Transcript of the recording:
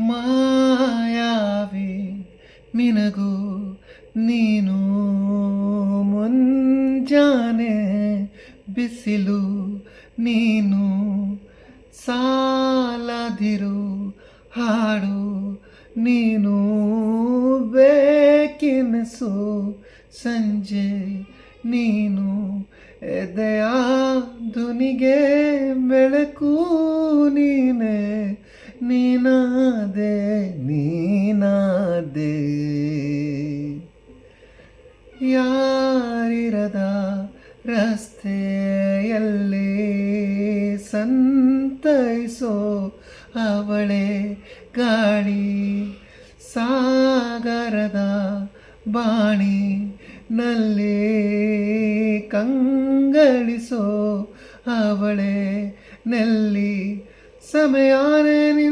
ಮಾಯಾವಿ ಮಿನಗು ನೀನು ಮುಂಜಾನೆ ಬಿಸಿಲು ನೀನು ಸಾಲದಿರು ಹಾಡು ನೀನು ಬೇಕೆನಿಸು ಸಂಜೆ ನೀನು ಎದೆಯ ಧ್ವನಿಗೆ ಬೆಳಕು ನೀನೆ ನೀನಾದೆ ನೀನಾದೆ ಯಾರಿರದ ರಸ್ತೆಯಲ್ಲಿ ಸಂತೈಸೋ ಅವಳೆ ಗಾಳಿ ಸಾಗರದ ಬಾಣಿ ನಲ್ಲಿ ಕಂಗಳಿಸೋ ಅವಳೆ ನೆಲ್ಲಿ ಸಮಯಾನೇ ನಿಂತ